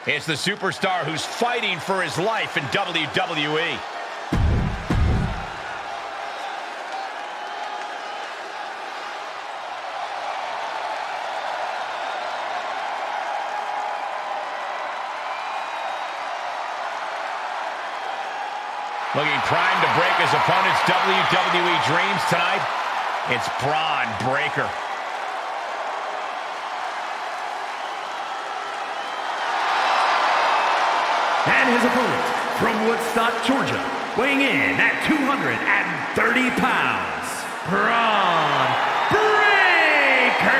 It's the superstar who's fighting for his life in WWE. Looking primed to break his opponent's WWE dreams tonight, it's Braun Breaker. And his opponent, from Woodstock, Georgia, weighing in at 230 pounds, Braun Breaker!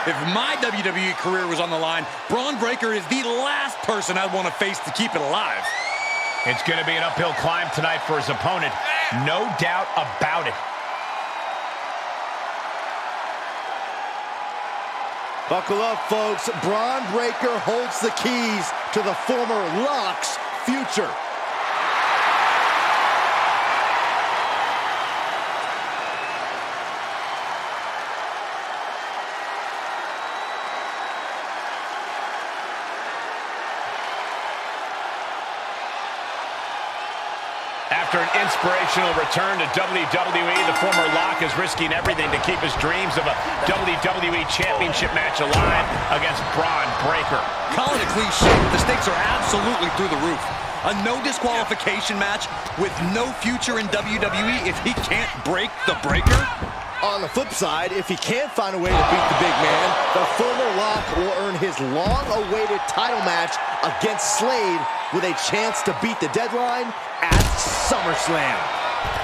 If my WWE career was on the line, Braun Breaker is the last person I'd want to face to keep it alive. It's going to be an uphill climb tonight for his opponent, no doubt about it. Buckle up, folks. Braun Breaker holds the keys to the former Lock's future. After an inspirational return to WWE, the former Lock is risking everything to keep his dreams of a WWE Championship match alive against Braun Breaker. Call it a cliche, the stakes are absolutely through the roof. A no disqualification match with no future in WWE if he can't break the Breaker? On the flip side, if he can't find a way to beat the big man, the former Lock will earn his long-awaited title match against Slade with a chance to beat the deadline at SummerSlam.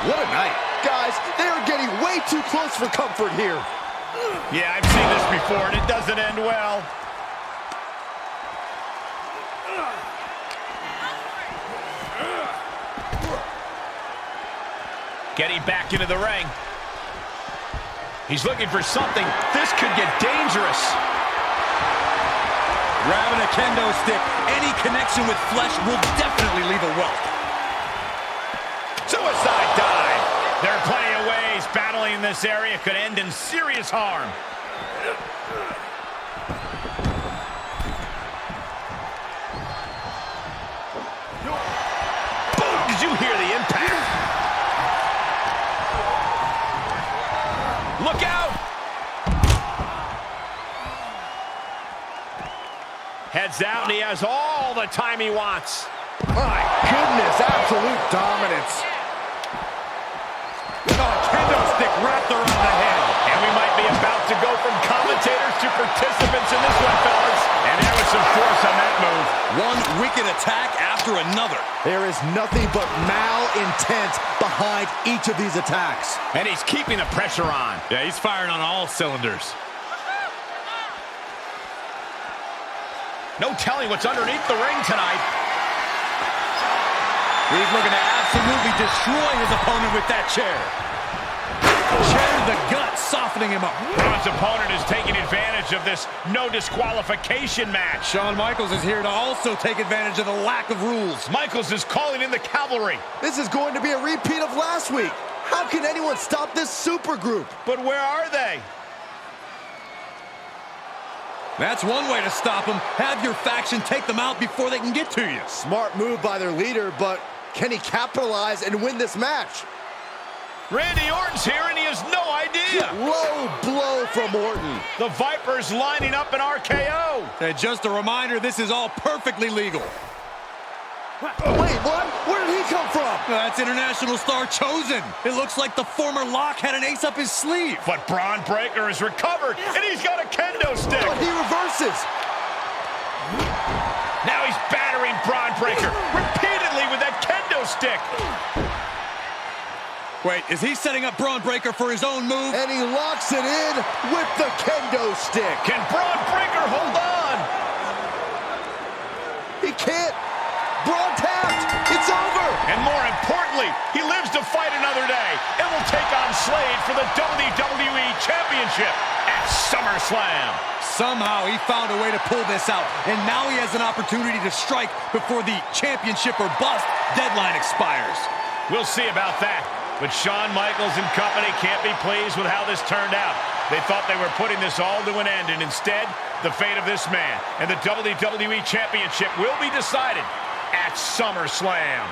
What a night. Guys, they are getting way too close for comfort here. Yeah, I've seen this before, and it doesn't end well. Getting back into the ring. He's looking for something. This could get dangerous. Grabbing a kendo stick, any connection with flesh will definitely leave a welt. Suicide dive. There are plenty of ways battling in this area could end in serious harm. Boom! Did you hear the impact? Look out! Heads out, and he has all the time he wants. My goodness, absolute dominance. Kendo stick wrapped around the head. And we might be about to go from commentators to participants in this one, fellas. And there was some force on that move. One wicked attack after another. There is nothing but malintent behind each of these attacks. And he's keeping the pressure on. Yeah, he's firing on all cylinders. No telling what's underneath the ring tonight. He's looking to absolutely destroy his opponent with that chair. Chair to the gut, softening him up. Braun's opponent is taking advantage of this no disqualification match. Shawn Michaels is here to also take advantage of the lack of rules. Michaels is calling in the cavalry. This is going to be a repeat of last week. How can anyone stop this super group? But where are they? That's one way to stop them. Have your faction take them out before they can get to you. Smart move by their leader, but can he capitalize and win this match? Randy Orton's here, and he has no idea. Low blow from Orton. The Viper's lining up an RKO. And just a reminder, this is all perfectly legal. Wait, what? Where did he come from? That's international star Chosen. It looks like the former Lock had an ace up his sleeve. But Braun Breaker has recovered, and he's got a kendo stick. But he reverses. Now he's battering Braun Breaker repeatedly with that kendo stick. Wait, is he setting up Braun Breaker for his own move? And he locks it in with the kendo stick. Can Braun Breaker hold on? He can't. Braun tapped. It's over. And more importantly, he lives to fight another day and will take on Slade for the WWE Championship at SummerSlam. Somehow he found a way to pull this out, and now he has an opportunity to strike before the championship or bust deadline expires. We'll see about that. But Shawn Michaels and company can't be pleased with how this turned out. They thought they were putting this all to an end, and instead, the fate of this man and the WWE Championship will be decided at SummerSlam.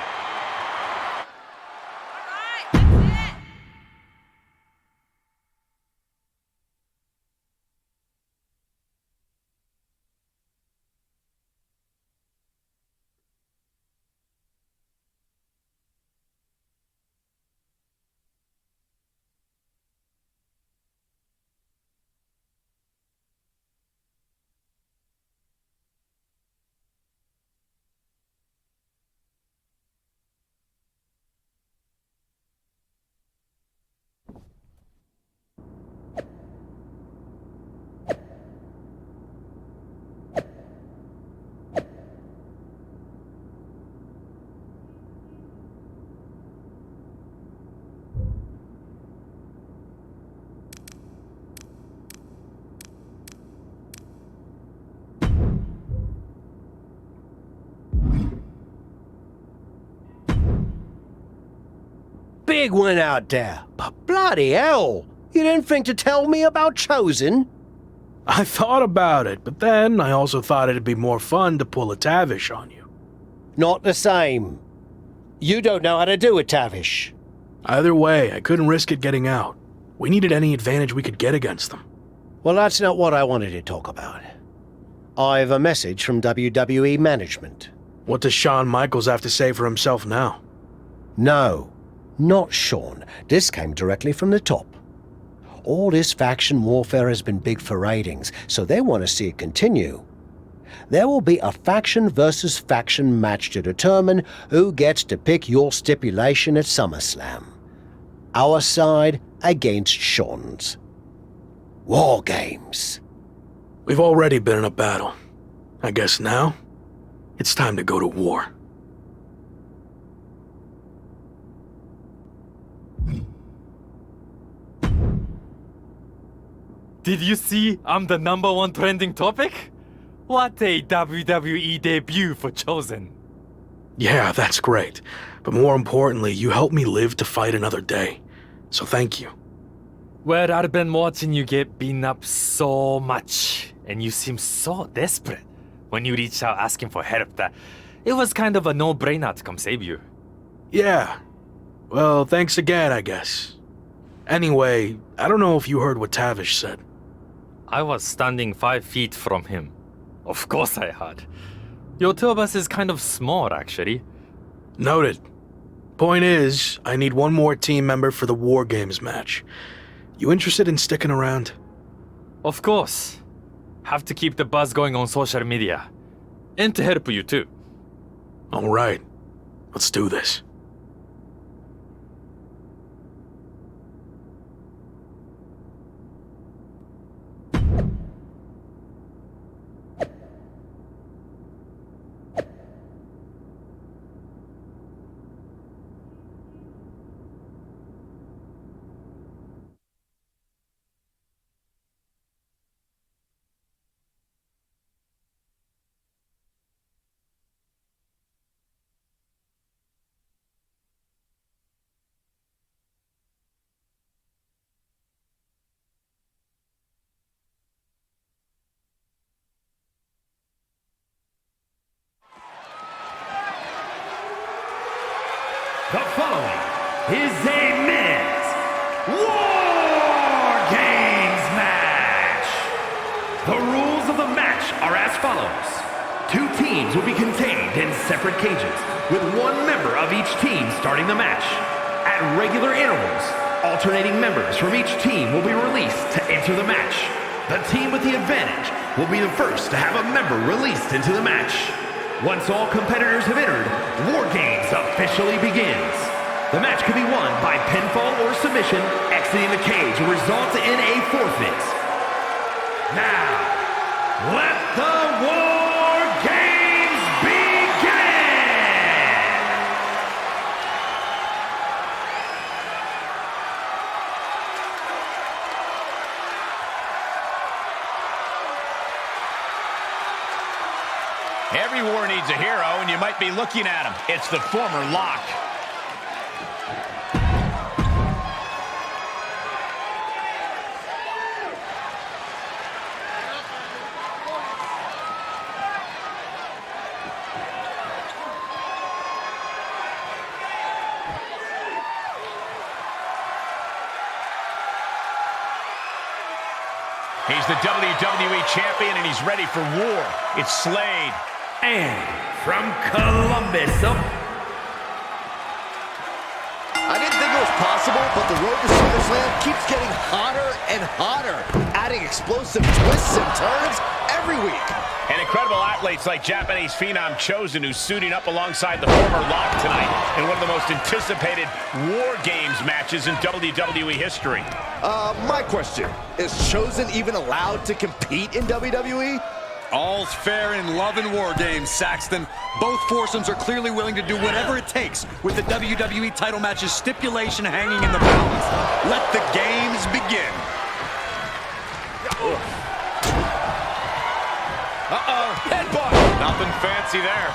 Big one out there, but bloody hell, you didn't think to tell me about Chosen? I thought about it, but then I also thought it'd be more fun to pull a Tavish on you. Not the same. You don't know how to do it, Tavish. Either way, I couldn't risk it getting out. We needed any advantage we could get against them. Well, that's not what I wanted to talk about. I have a message from WWE management. What does Shawn Michaels have to say for himself now? No, not Shawn. This came directly from the top. All this faction warfare has been big for ratings, so they want to see it continue. There will be a faction versus faction match to determine who gets to pick your stipulation at SummerSlam. Our side against Shawn's. War Games. We've already been in a battle. I guess now, it's time to go to war. Did you see I'm the #1 trending topic? What a WWE debut for Chosen. Yeah, that's great. But more importantly, you helped me live to fight another day. So thank you. Well, I've been watching you get beaten up so much, and you seem so desperate when you reached out asking for help that it was kind of a no-brainer to come save you. Yeah. Well, thanks again, I guess. Anyway, I don't know if you heard what Tavish said. I was standing 5 feet from him. Of course I had. Your two of us is kind of small, actually. Noted. Point is, I need one more team member for the War Games match. You interested in sticking around? Of course. Have to keep the buzz going on social media. And to help you too. All right. Let's do this. The following is a men's War Games match. The rules of the match are as follows. 2 teams will be contained in separate cages, with 1 member of each team starting the match. At regular intervals, alternating members from each team will be released to enter the match. The team with the advantage will be the first to have a member released into the match. Once all competitors have entered, War Games officially begins. The match can be won by pinfall or submission. Exiting the cage will result in a forfeit. Now, let the War Games begin! Every war needs a hero, and you might be looking at him. It's the former Lock. He's the WWE Champion, and he's ready for war. It's Slade. And from Columbus, I didn't think it was possible, but the road to SummerSlam keeps getting hotter and hotter, adding explosive twists and turns every week. And incredible athletes like Japanese phenom Chosen, who's suiting up alongside the former Lock tonight in one of the most anticipated War Games matches in WWE history. My question, is Chosen even allowed to compete in WWE? All's fair in love and war games, Saxton. Both foursomes are clearly willing to do whatever it takes with the WWE title match's stipulation hanging in the balance. Let the games begin. Uh-oh, headbutt. Nothing fancy there.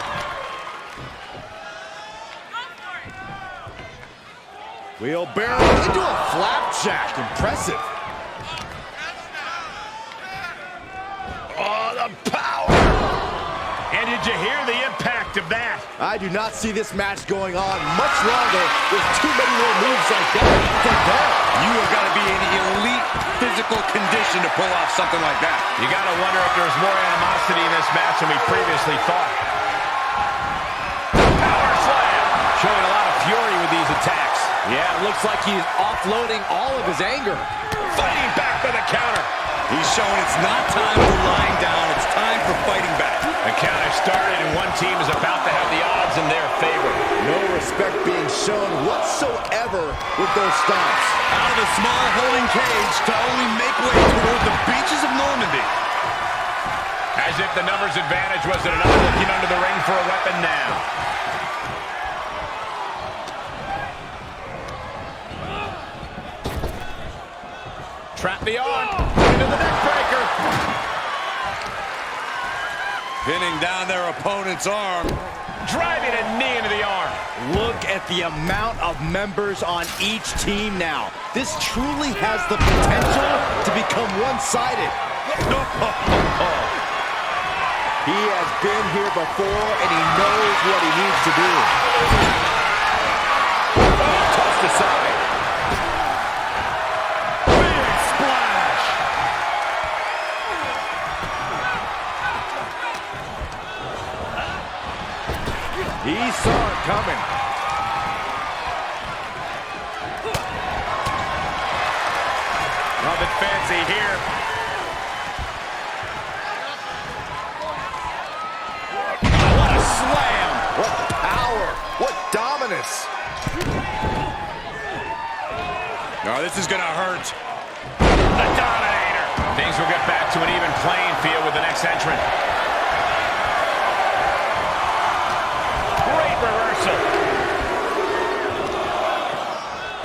Wheelbarrow into a flapjack. Impressive. Oh, the power! And did you hear the impact of that? I do not see this match going on much longer with too many more moves like that from there. You have got to be in elite physical condition to pull off something like that. You got to wonder if there's more animosity in this match than we previously thought. Power slam! Showing a lot of fury with these attacks. Yeah, it looks like he's offloading all of his anger. Fighting back with a counter. He's showing it's not time for lying down, it's time for fighting back. The counter started and one team is about to have the odds in their favor. No respect being shown whatsoever with those stomps. Out of the small holding cage to only make way toward the beaches of Normandy. As if the numbers advantage wasn't enough, looking under the ring for a weapon now. Trap the arm, into the neck breaker. Pinning down their opponent's arm. Driving a knee into the arm. Look at the amount of members on each team now. This truly has the potential to become one-sided. He has been here before, and he knows what he needs to do. Tossed aside. He saw it coming. Nothing fancy here. What a slam! What power! What dominance! No, this is gonna hurt. The Dominator. Things will get back to an even playing field with the next entrant. Great reversal.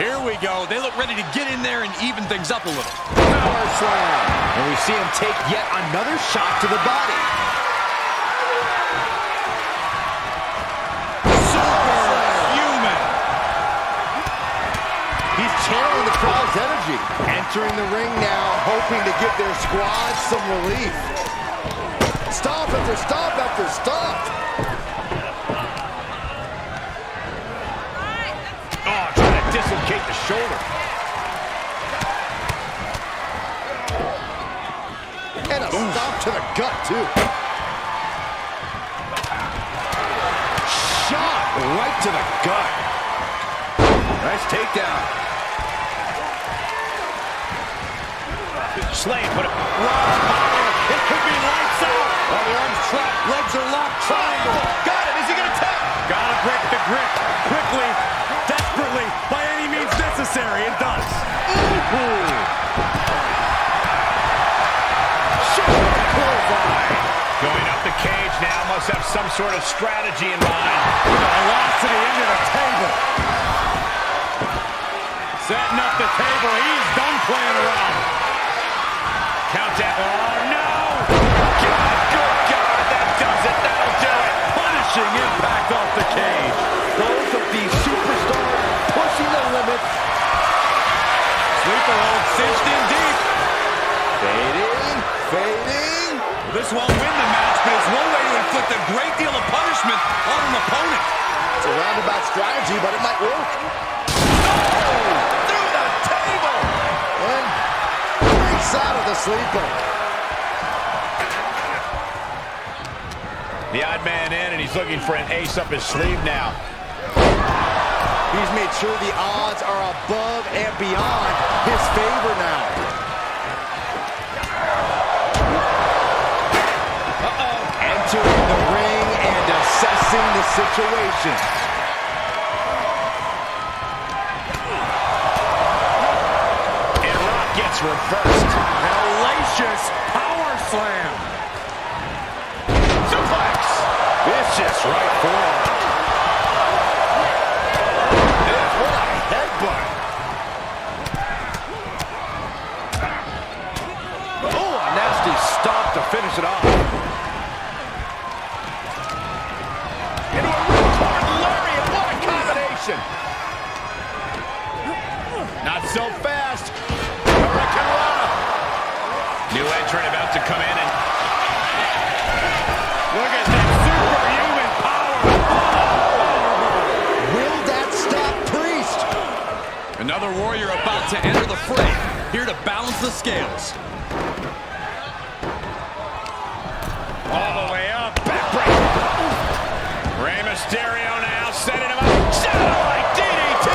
Here we go. They look ready to get in there and even things up a little. Power slam. And we see him take yet another shot to the body. Superhuman. He's channeling the crowd's energy. Entering the ring now, hoping to give their squad some relief. Stomp after stomp after stomp. Oh, trying to dislocate the shoulder. And a stomp to the gut, too. Shot right to the gut. Nice takedown. Slade put it. Raw power. It could be lights out. Oh, the arm's trapped. Legs are locked. Triangle. Got it. Is he going to tap? Gotta break the grip. Quickly. Desperately. By any means necessary. It does. Going up the cage now, must have some sort of strategy in mind. Velocity into the table. Setting up the table. He's done playing around. Count out. Oh, no! God, good God, that does it. That'll do it. Punishing impact off the cage. Both of these superstars pushing the limits. Sleeper hold cinched in deep. Fading, fading. This won't win the match, but it's one way to inflict a great deal of punishment on an opponent. It's a roundabout strategy, but it might work. Through the table. And Myrise kicks out of the sleeper. The odd man in, and he's looking for an ace up his sleeve now. He's made sure the odds are above and beyond his favor now. Entering the ring and assessing the situation. And Rock gets reversed. Hellacious power slam. Suplex. Vicious right forward. What a headbutt. Oh, a nasty stop to finish it off. Into a ripcord lariat. What a combination. Not so fast. Hurricanrana. New entrant about to come in and look at that superhuman power. Will that stop Priest? Another warrior about to enter the fray, here to balance the scales. All the way up. Backbreaker. Rey Mysterio now setting him up. Satellite DDT.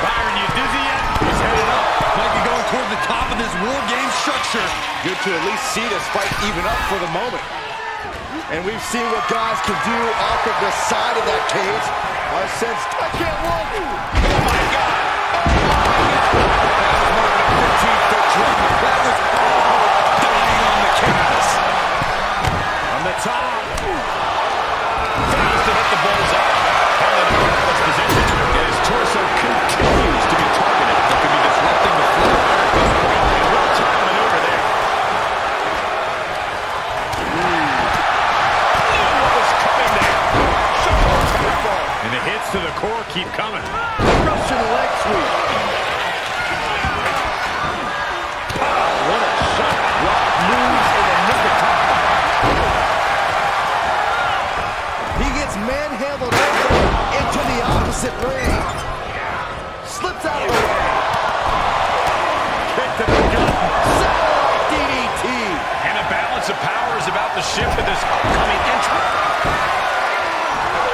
Byron, you dizzy yet? He's headed up. Might be going toward the top of this war game structure. Good to at least see this fight even up for the moment. And we've seen what guys can do off of the side of that cage. I sensed, I can't look. Oh, my God. That was more than a 15-foot drop. That was all dying on the canvas. On the top. Fails to hit the bullseye. Held in a perilous position. And his torso continues to be targeted. That could be disrupting the flow at this point. And well-timed maneuver there. Knew what was coming there. So powerful. And the hits to the core keep coming. Russian leg sweep. What a shot. Rock moves in the nick of time. He gets manhandled over into the opposite ring. Slips out of the way. Kick to the gut. Satellite DDT. And a balance of power is about to shift to this upcoming entrant.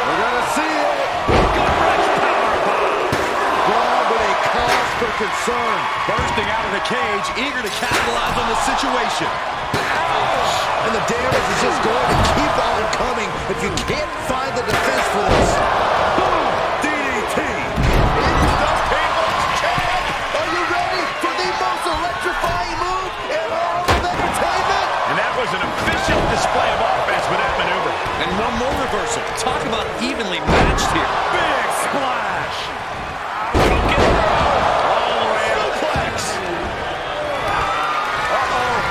We're gonna see it. Gut-wrench powerbomb. Braun with a cause for concern. Bursting out of the cage, eager to capitalize on the situation. And the damage is just going to keep on coming if you can't find the defense for this. Boom! DDT. Into the people's champ. Are you ready for the most electrifying move in all of entertainment? And that was an efficient display of offense with that maneuver. And one more reversal. Talk about evenly matched here. Big splash. Choke it. All the way up. Suplex.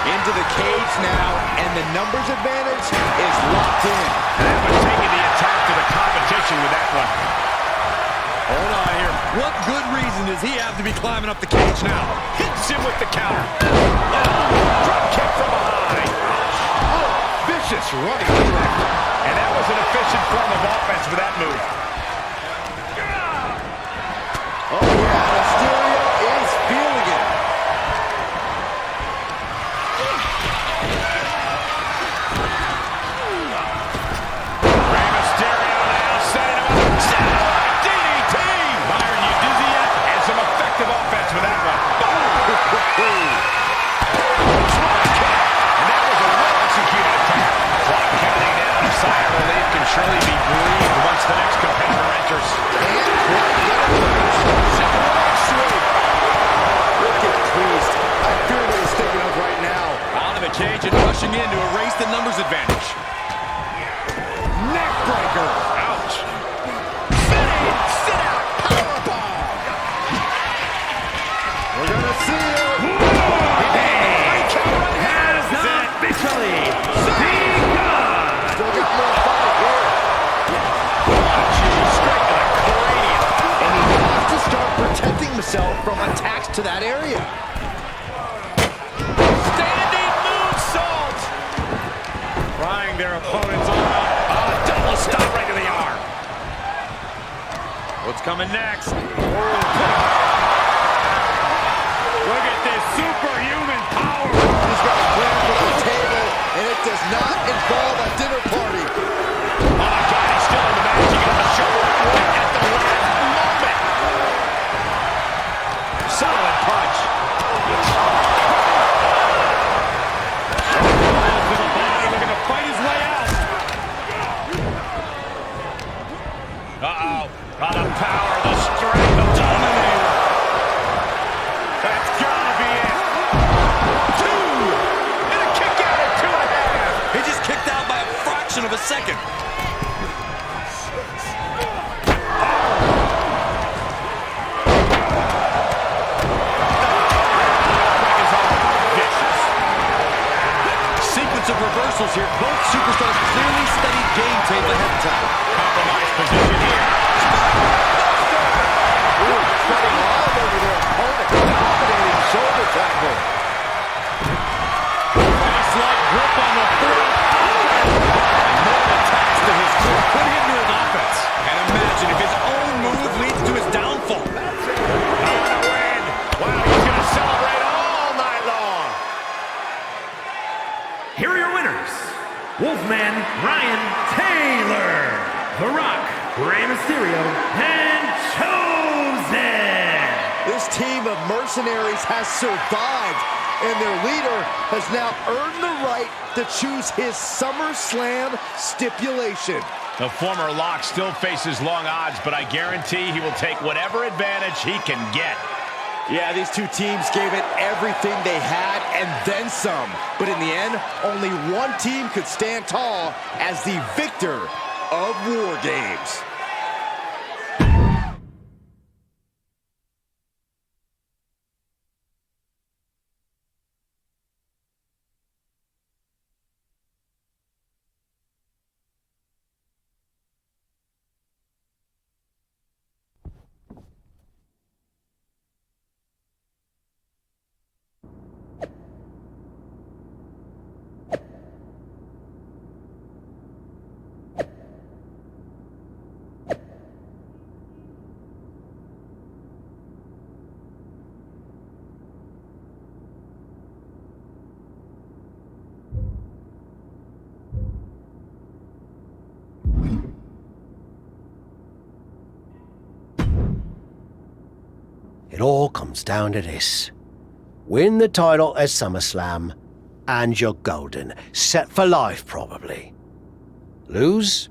Into the cage now, and the numbers advantage is locked in. And that was taking the attack to the competition with that one. Hold on here. What good reason does he have to be climbing up the cage now? Hits him with the counter. Drop kick from behind. Vicious running direct. And that was an efficient form of offense with that move. Oh yeah, Mysterio is feeling it. Rey Mysterio now setting him up. Satellite DDT. Byron, you dizzy yet? And some effective offense with that one. Drop kick. And that was a well-executed attack. Clock counting down. A sigh of relief can surely be breathed once the next competitor enters. Look at Priest. I fear what he's thinking of right now. Out of the cage and rushing in to erase the numbers advantage. Neckbreaker. Ouch. Spinning sit out powerbomb. We're gonna see it. Has officially begun. Still got more fight here. Straight to the cranium. And he has to start protecting himself from attacks to that area. Standing moonsault. Prying their opponents on up. Double stop right to the arm. What's coming next? Look at this superhuman power. It does not involve a dinner party. Oh my God, he's still in the match. He got the shoulder right at the last moment. Solid punch. To the body, looking to fight his way out. Uh-oh. Oh, the power, the strength, the dominator. That's gotta be it. 2. And a kick out at 2.5. He just kicked out by a fraction of a second. Sequence of reversals here. Both superstars clearly studied game tape ahead of time. Compromised position here. Ooh, spreading all over their opponent. Dominating shoulder tackle. Nice-like grip on the throat. And more attacks to his core. Put him to his offense. And imagine if his own move leads to his downfall. On a win. Wow, he's going to celebrate all night long. Here are your winners. Wolfman Ryan Taylor, The Rock, Rey Mysterio, and Chosen. This team of mercenaries has survived, and their leader has now earned the right to choose his SummerSlam stipulation. The former Lock still faces long odds, but I guarantee he will take whatever advantage he can get. Yeah, these two teams gave it everything they had and then some. But in the end, only one team could stand tall as the victor of War Games. It all comes down to this. Win the title at SummerSlam, and you're golden. Set for life, probably. Lose?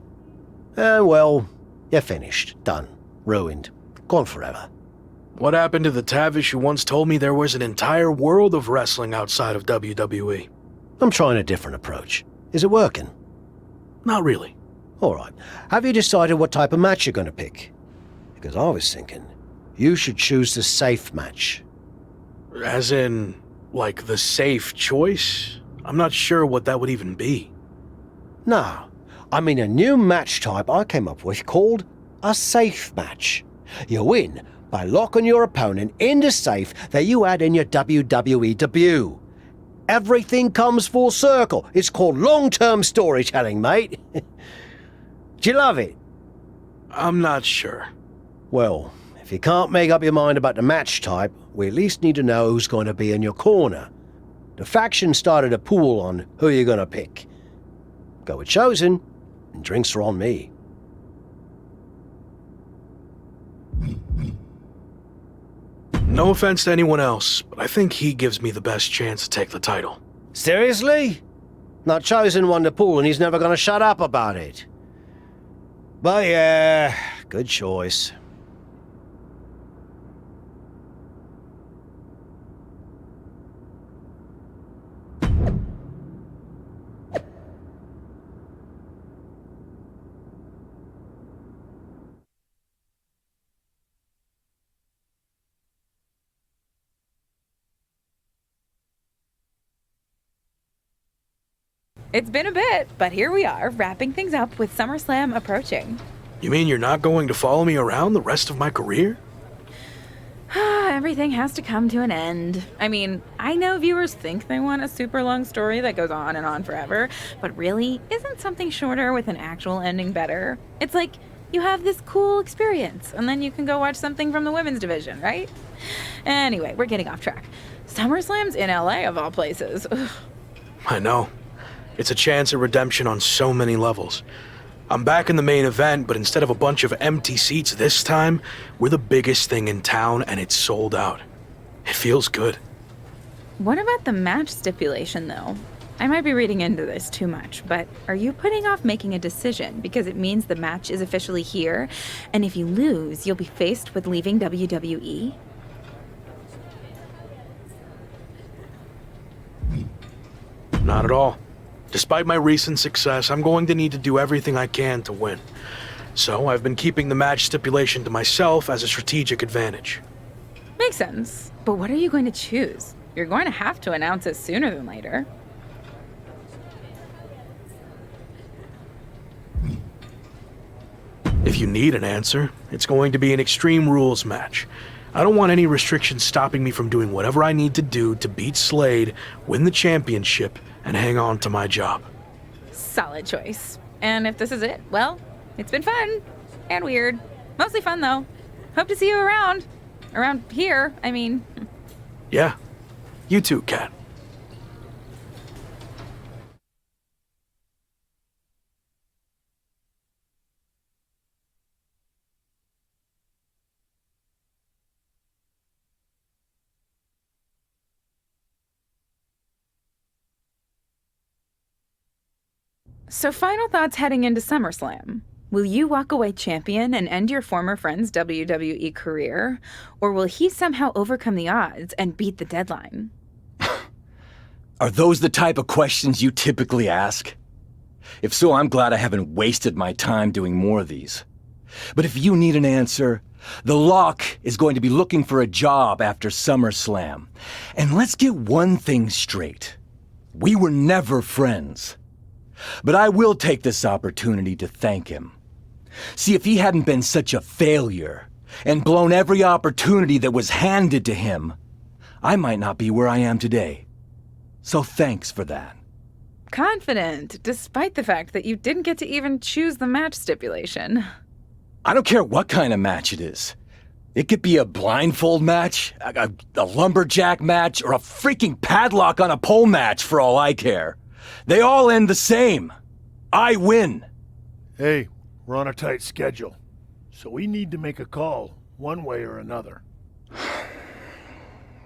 Well, you're finished. Done. Ruined. Gone forever. What happened to the Tavish who once told me there was an entire world of wrestling outside of WWE? I'm trying a different approach. Is it working? Not really. All right. Have you decided what type of match you're going to pick? Because I was thinking you should choose the safe match. As in, like, the safe choice? I'm not sure what that would even be. No, I mean a new match type I came up with called a safe match. You win by locking your opponent in the safe that you had in your WWE debut. Everything comes full circle. It's called long-term storytelling, mate. Do you love it? I'm not sure. Well, if you can't make up your mind about the match type, we at least need to know who's going to be in your corner. The faction started a pool on who you're going to pick. Go with Chosen, and drinks are on me. No offense to anyone else, but I think he gives me the best chance to take the title. Seriously? Not Chosen won the pool and he's never going to shut up about it. But yeah, good choice. It's been a bit, but here we are, wrapping things up with SummerSlam approaching. You mean you're not going to follow me around the rest of my career? Everything has to come to an end. I mean, I know viewers think they want a super long story that goes on and on forever, but really, isn't something shorter with an actual ending better? It's like you have this cool experience, and then you can go watch something from the women's division, right? Anyway, we're getting off track. SummerSlam's in LA, of all places. Ugh. I know. It's a chance at redemption on so many levels. I'm back in the main event, but instead of a bunch of empty seats this time, we're the biggest thing in town and it's sold out. It feels good. What about the match stipulation, though? I might be reading into this too much, but are you putting off making a decision because it means the match is officially here, and if you lose, you'll be faced with leaving WWE? Not at all. Despite my recent success, I'm going to need to do everything I can to win. So I've been keeping the match stipulation to myself as a strategic advantage. Makes sense. But what are you going to choose? You're going to have to announce it sooner than later. If you need an answer, it's going to be an Extreme Rules match. I don't want any restrictions stopping me from doing whatever I need to do to beat Slade, win the championship, and hang on to my job. Solid choice. And if this is it, well, it's been fun. And weird. Mostly fun, though. Hope to see you around. Around here, I mean. Yeah. You too, Kat. So final thoughts heading into SummerSlam. Will you walk away champion and end your former friend's WWE career? Or will he somehow overcome the odds and beat the deadline? Are those the type of questions you typically ask? If so, I'm glad I haven't wasted my time doing more of these. But if you need an answer, the Lock is going to be looking for a job after SummerSlam. And let's get one thing straight. We were never friends. But I will take this opportunity to thank him. See, if he hadn't been such a failure and blown every opportunity that was handed to him, I might not be where I am today. So thanks for that. Confident, despite the fact that you didn't get to even choose the match stipulation. I don't care what kind of match it is. It could be a blindfold match, a lumberjack match, or a freaking padlock on a pole match for all I care. They all end the same. I win. Hey, we're on a tight schedule, so we need to make a call one way or another.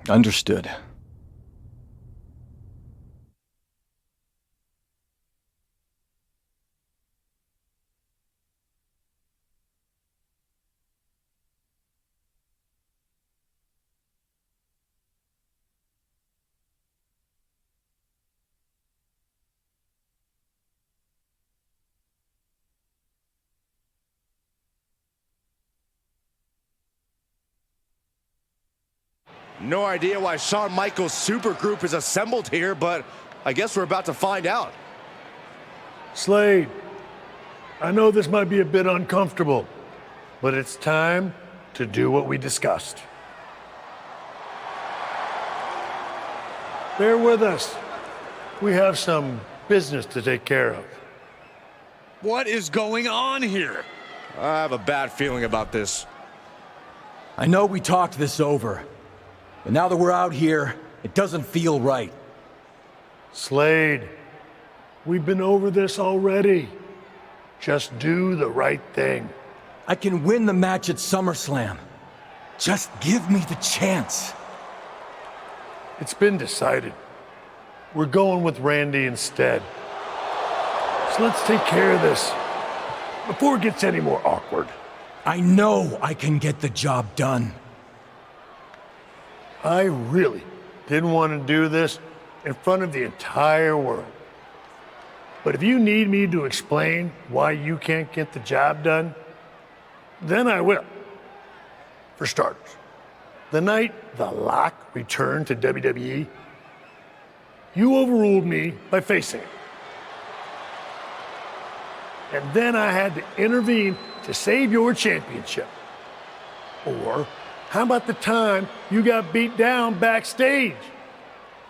Understood. No idea why Shawn Michaels' supergroup is assembled here, but I guess we're about to find out. Slade, I know this might be a bit uncomfortable, but it's time to do what we discussed. Bear with us. We have some business to take care of. What is going on here? I have a bad feeling about this. I know we talked this over, but now that we're out here, it doesn't feel right. Slade, we've been over this already. Just do the right thing. I can win the match at SummerSlam. Just give me the chance. It's been decided. We're going with Randy instead. So let's take care of this before it gets any more awkward. I know I can get the job done. I really didn't want to do this in front of the entire world. But if you need me to explain why you can't get the job done, then I will. For starters, the night The Lock returned to WWE, you overruled me by facing it. And then I had to intervene to save your championship. Or how about the time you got beat down backstage,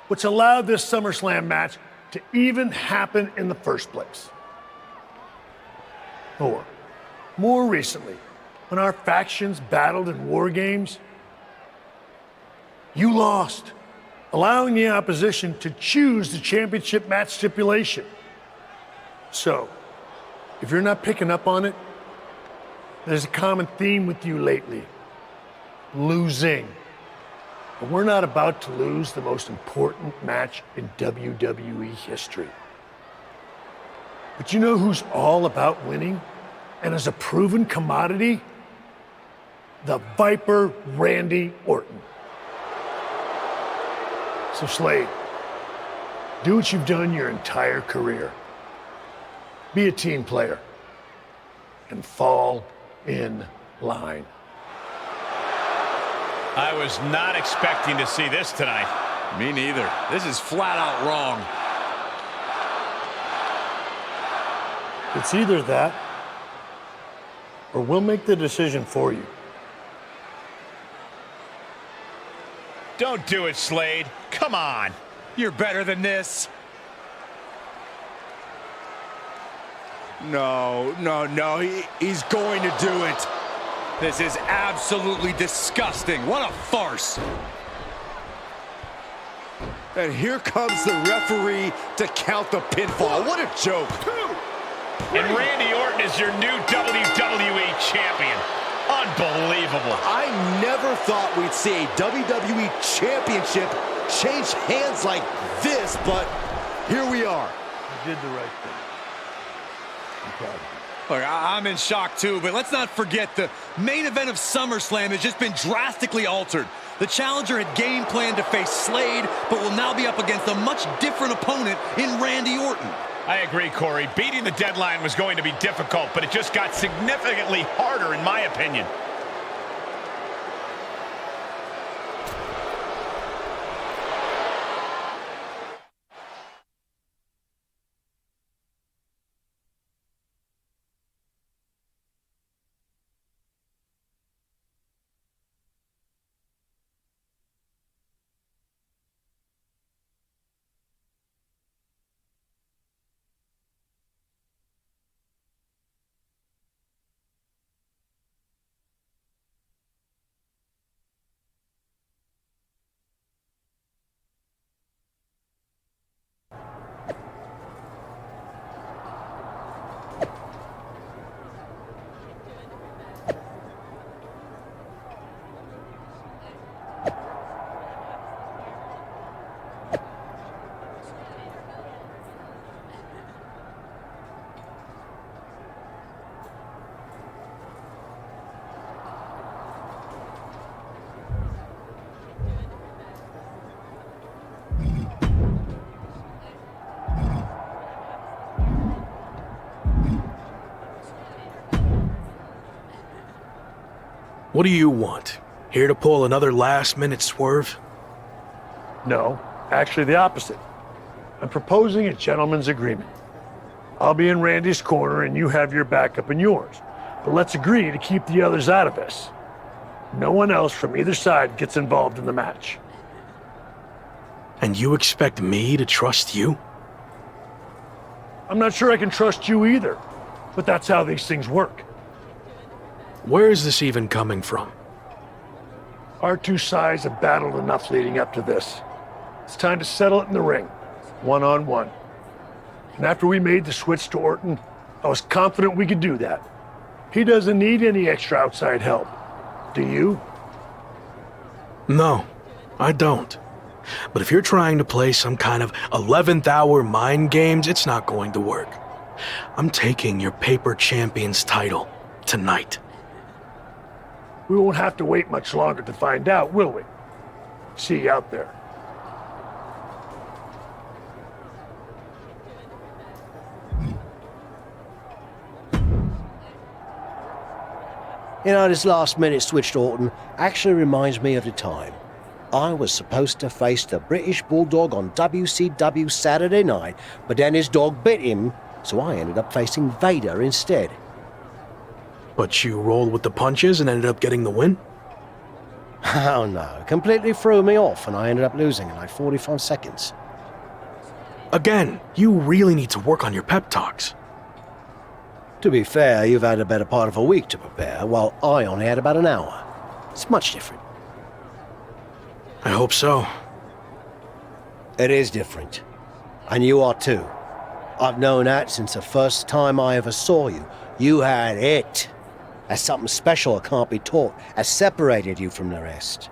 which allowed this SummerSlam match to even happen in the first place? Or, more recently, when our factions battled in war games, you lost, allowing the opposition to choose the championship match stipulation. So, if you're not picking up on it, there's a common theme with you lately. Losing. But we're not about to lose the most important match in WWE history. But you know who's all about winning and is a proven commodity? The Viper Randy Orton. So Slade, do what you've done your entire career. Be a team player and fall in line. I was not expecting to see this tonight. Me neither. This is flat out wrong. It's either that or we'll make the decision for you. Don't do it, Slade. Come on. You're better than this. No, he's going to do it. This is absolutely disgusting. What a farce. And here comes the referee to count the pinfall. What a joke. And Randy Orton is your new WWE champion. Unbelievable. I never thought we'd see a WWE championship change hands like this, but here we are. You did the right thing. I'm proud of you. Look, I'm in shock too, but let's not forget the main event of SummerSlam has just been drastically altered. The challenger had game planned to face Slade, but will now be up against a much different opponent in Randy Orton. I agree, Corey. Beating the deadline was going to be difficult, but it just got significantly harder, in my opinion. What do you want? Here to pull another last-minute swerve? No, actually the opposite. I'm proposing a gentleman's agreement. I'll be in Randy's corner and you have your backup in yours. But let's agree to keep the others out of this. No one else from either side gets involved in the match. And you expect me to trust you? I'm not sure I can trust you either, but that's how these things work. Where is this even coming from? Our two sides have battled enough leading up to this. It's time to settle it in the ring, one-on-one. And after we made the switch to Orton, I was confident we could do that. He doesn't need any extra outside help. Do you? No, I don't. But if you're trying to play some kind of 11th hour mind games, it's not going to work. I'm taking your paper champion's title tonight. We won't have to wait much longer to find out, will we? See you out there. You know, this last-minute switch to Orton actually reminds me of the time I was supposed to face the British Bulldog on WCW Saturday night, but then his dog bit him, so I ended up facing Vader instead. But you rolled with the punches and ended up getting the win? Oh no, completely threw me off and I ended up losing in like 45 seconds. Again, you really need to work on your pep talks. To be fair, you've had a better part of a week to prepare, while I only had about an hour. It's much different. I hope so. It is different. And you are too. I've known that since the first time I ever saw you. You had it. That's something special that can't be taught, has separated you from the rest.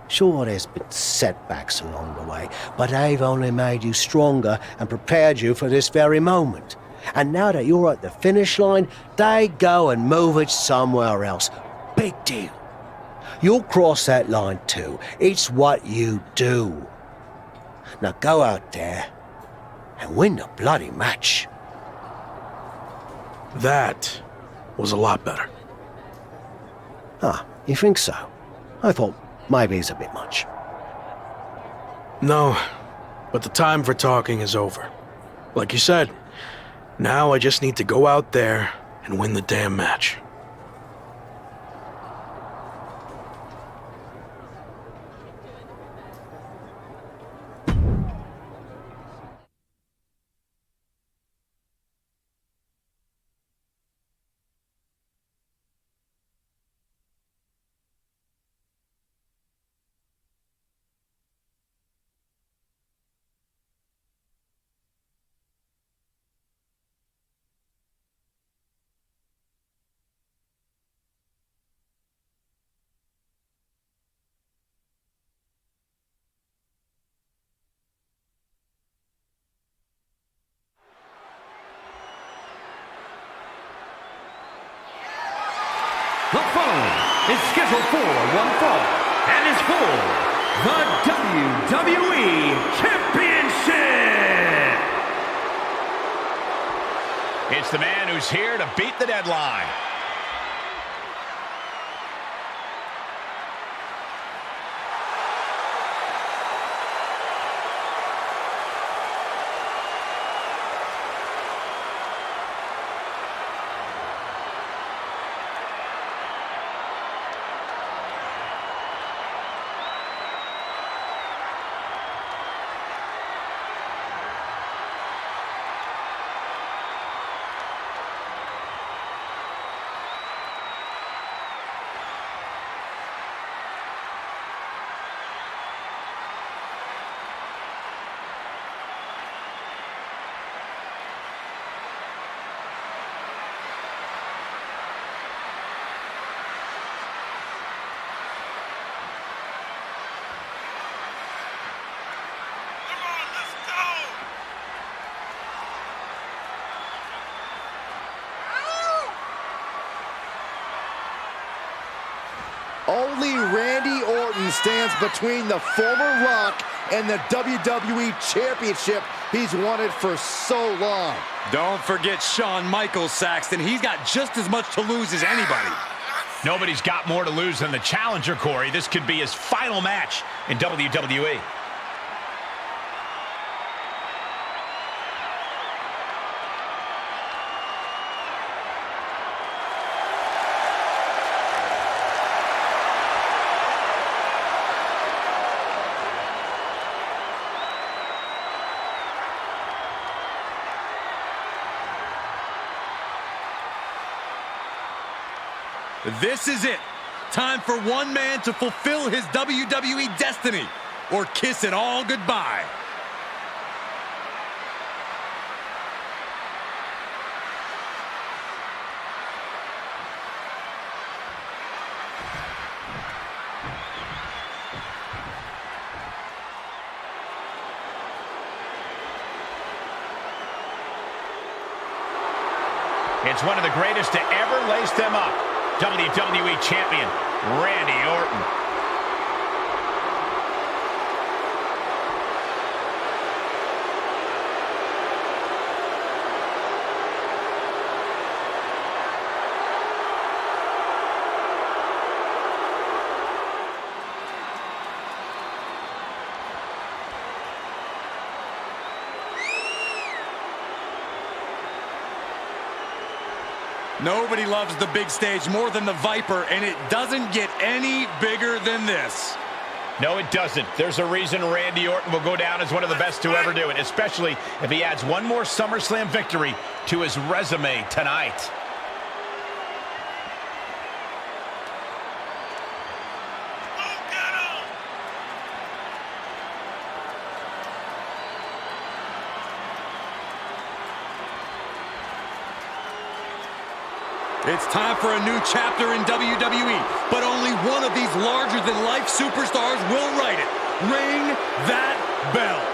Sure, there's been setbacks along the way, but they've only made you stronger and prepared you for this very moment. And now that you're at the finish line, they go and move it somewhere else. Big deal. You'll cross that line too. It's what you do. Now go out there and win the bloody match. That was a lot better. Ah, you think so? I thought maybe it's a bit much. No, but the time for talking is over. Like you said, now I just need to go out there and win the damn match. The following is scheduled for one fall and is for the WWE Championship. It's the man who's here to beat the deadline. Only Randy Orton stands between the former Rock and the WWE Championship he's wanted for so long. Don't forget Shawn Michaels, Saxton. He's got just as much to lose as anybody. Nobody's got more to lose than the challenger, Corey. This could be his final match in WWE. This is it. Time for one man to fulfill his WWE destiny or kiss it all goodbye. It's one of the greatest to ever lace them up. WWE Champion, Randy Orton. Nobody loves the big stage more than the Viper, and it doesn't get any bigger than this. No, it doesn't. There's a reason Randy Orton will go down as one of the best to ever do it, especially if he adds one more SummerSlam victory to his resume tonight. It's time for a new chapter in WWE, but only one of these larger-than-life superstars will write it. Ring that bell.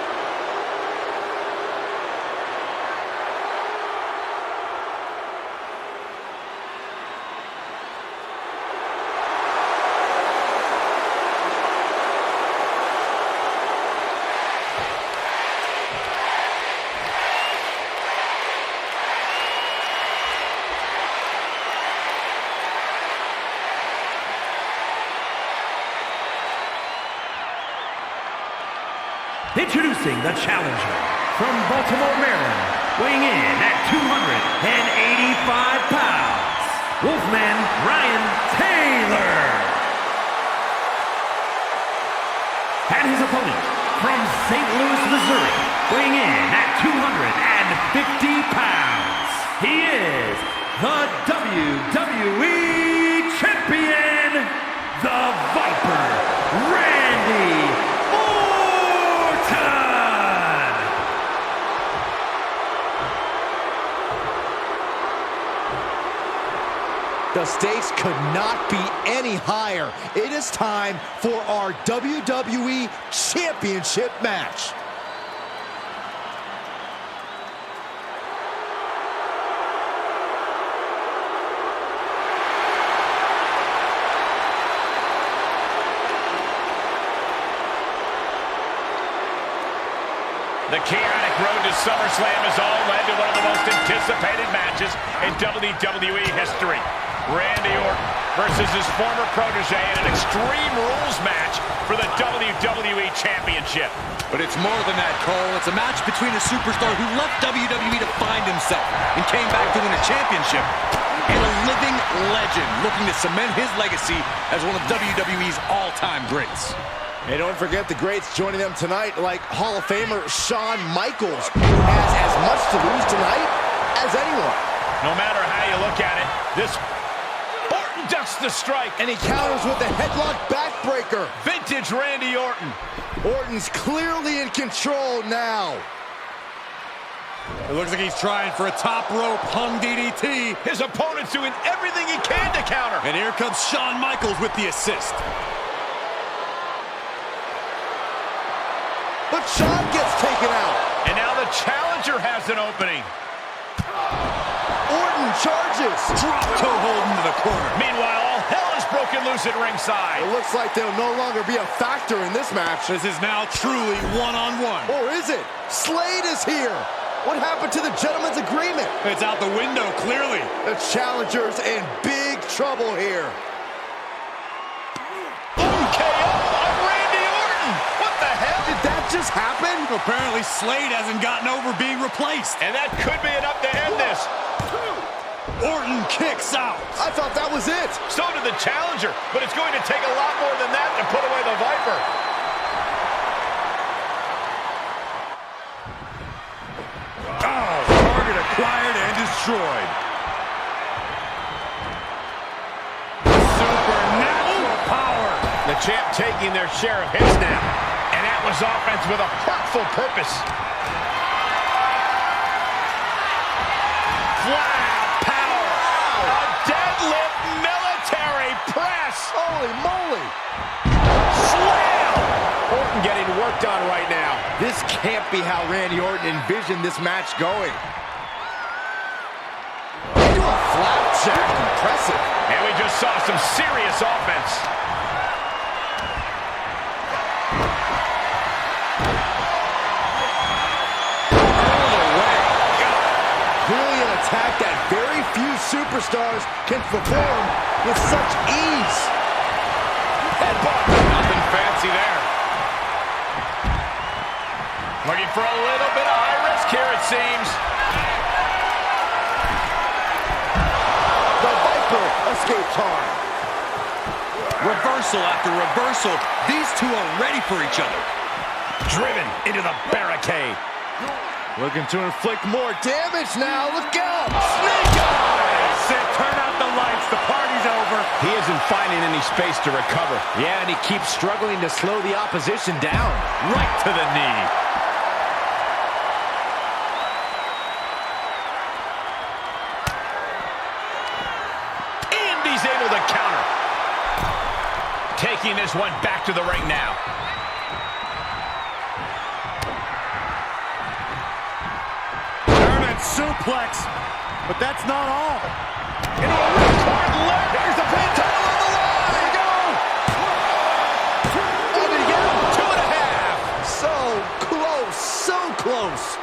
Introducing the challenger from Baltimore, Maryland, weighing in at 285 pounds, Wolfman Ryan Taylor. And his opponent from St. Louis, Missouri, weighing in at 250 pounds, he is the WWE Champion, the Viper, Randy The stakes could not be any higher. It is time for our WWE Championship match. The chaotic road to SummerSlam has all led to one of the most anticipated matches in WWE history. Randy Orton versus his former protege in an Extreme Rules match for the WWE Championship. But it's more than that, Cole. It's a match between a superstar who left WWE to find himself and came back to win a championship, and a living legend looking to cement his legacy as one of WWE's all-time greats. And don't forget the greats joining them tonight, like Hall of Famer Shawn Michaels, who has as much to lose tonight as anyone. No matter how you look at it, this Orton ducks the strike. And he counters with a headlock backbreaker. Vintage Randy Orton. Orton's clearly in control now. It looks like he's trying for a top rope hung DDT. His opponent's doing everything he can to counter. And here comes Shawn Michaels with the assist. But Shawn gets taken out. And now the challenger has an opening. Orton charges. Drop toe hold into the corner. Meanwhile, all hell is broken loose at ringside. It looks like they'll no longer be a factor in this match. This is now truly one-on-one. Or is it? Slade is here. What happened to the gentleman's agreement? It's out the window, clearly. The challenger's in big trouble here. KO on Randy Orton. What the hell? Did that just happen? Apparently Slade hasn't gotten over being replaced. And that could be enough to end this. Orton kicks out. I thought that was it. So did the challenger, but it's going to take a lot more than that to put away the Viper. Oh, target acquired and destroyed. Supernatural power. The champ taking their share of hits now. And that was offense with a hurtful purpose. Flat power. A deadlift military press. Holy moly. Slam. Orton getting worked on right now. This can't be how Randy Orton envisioned this match going. Into a flapjack. Impressive. And we just saw some serious offense. Clearly an attack that very few superstars can perform with such ease. Headbutt. Nothing fancy there. Looking for a little bit of high risk here, it seems. The Viper escapes harm. Reversal after reversal. These two are ready for each other. Driven into the barricade. Looking to inflict more damage now. Look out! Snake eyes! Turn out the lights. The party's over. He isn't finding any space to recover. Yeah, and he keeps struggling to slow the opposition down. Right to the knee. taking this one back to the ring now. German suplex, but that's not all. Into a ripcord leg. Here's the pin, title on the line. Here we go. Oh, did he get him? 2.5. So close, so close.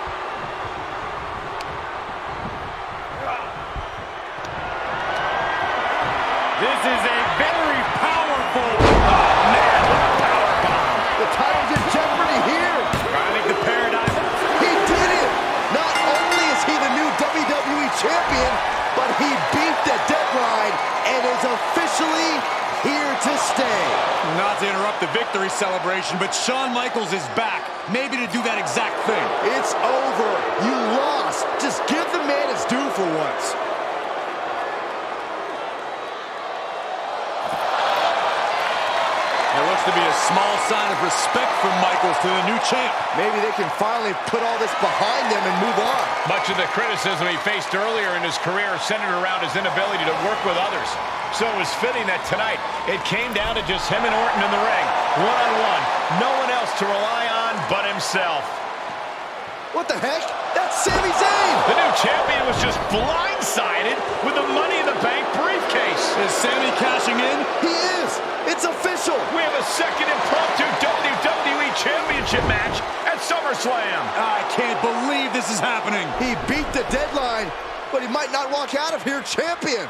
This is a very powerful... Oh, man, what a powerbomb. The title's in jeopardy here. I think the paradigm... He did it. Not only is he the new WWE champion, but he beat the deadline and is officially here to stay. Not to interrupt the victory celebration, but Shawn Michaels is back. Maybe to do that exact thing. It's over. You lost. Just give the man his due for once. It looks to be a small sign of respect from Michaels to the new champ. Maybe they can finally put all this behind them and move on. Much of the criticism he faced earlier in his career centered around his inability to work with others. So it was fitting that tonight it came down to just him and Orton in the ring, one-on-one. No one else to rely on but himself. What the heck? That's Sami Zayn! The new champion was just blindsided with the Money in the Bank briefcase. Is Sami cashing in? He is! It's official! We have a second impromptu WWE Championship match at SummerSlam. I can't believe this is happening. He beat the deadline, but he might not walk out of here champion.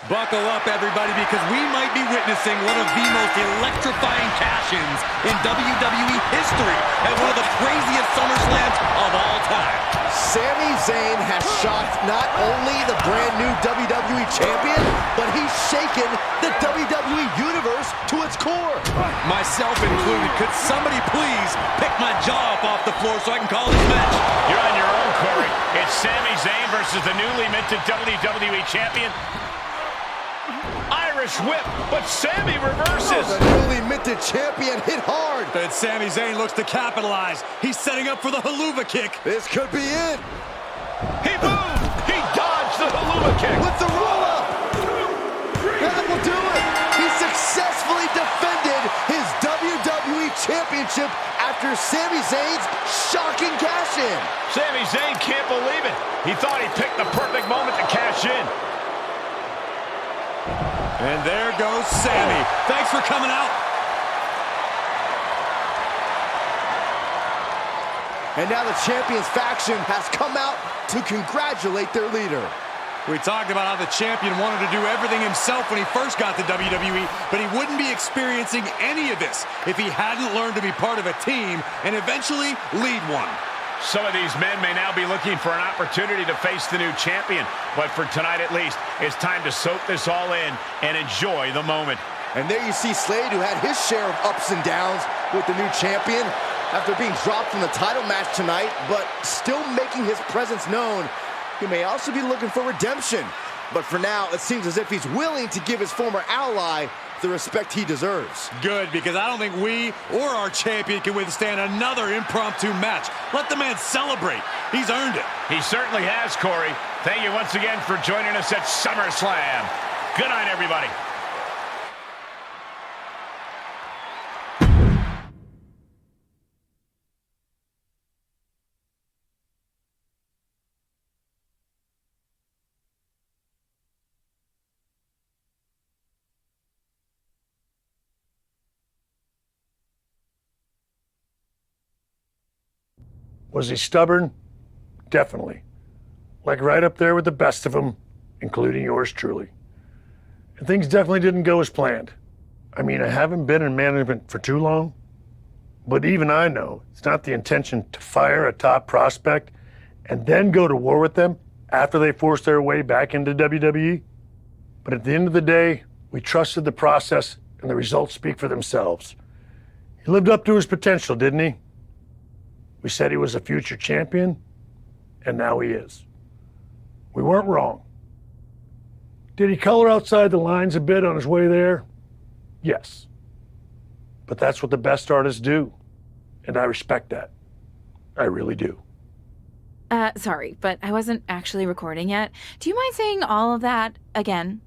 Buckle up, everybody, because we might be witnessing one of the most electrifying cash-ins in WWE history at one of the craziest SummerSlams of all time. Sami Zayn has shocked not only the brand new WWE champion, but he's shaken the WWE Universe to its core. Myself included. Could somebody please pick my jaw up off the floor so I can call this match? You're on your own, Corey. It's Sami Zayn versus the newly minted WWE Champion. Irish whip, but Sami reverses. The newly minted champion hit hard. But Sami Zayn looks to capitalize. He's setting up for the haluva kick. This could be it. He moved. He dodged the haluva kick. With the roll-up. That will do it. He successfully defended his WWE Championship after Sami Zayn's shocking cash-in. Sami Zayn can't believe it. He thought he picked the perfect moment to cash in. And there goes Sami. Thanks for coming out. And now the Champions faction has come out to congratulate their leader. We talked about how the champion wanted to do everything himself when he first got to WWE, but he wouldn't be experiencing any of this if he hadn't learned to be part of a team and eventually lead one. Some of these men may now be looking for an opportunity to face the new champion, but for tonight at least, it's time to soak this all in and enjoy the moment. And there you see Slade, who had his share of ups and downs with the new champion after being dropped from the title match tonight, but still making his presence known. He may also be looking for redemption, but for now, it seems as if he's willing to give his former ally the respect he deserves. Good, because I don't think we or our champion can withstand another impromptu match. Let the man celebrate. He's earned it. He certainly has, Corey. Thank you once again for joining us at SummerSlam. Good night, everybody. Was he stubborn? Definitely. Like right up there with the best of them, including yours truly. And things definitely didn't go as planned. I mean, I haven't been in management for too long, but even I know it's not the intention to fire a top prospect and then go to war with them after they force their way back into WWE. But at the end of the day, We trusted the process, and the results speak for themselves. He lived up to his potential, didn't he? We said he was a future champion, and now he is. We weren't wrong. Did he color outside the lines a bit on his way there? Yes. But that's what the best artists do, and I respect that. I really do. Sorry, but I wasn't actually recording yet. Do you mind saying all of that again?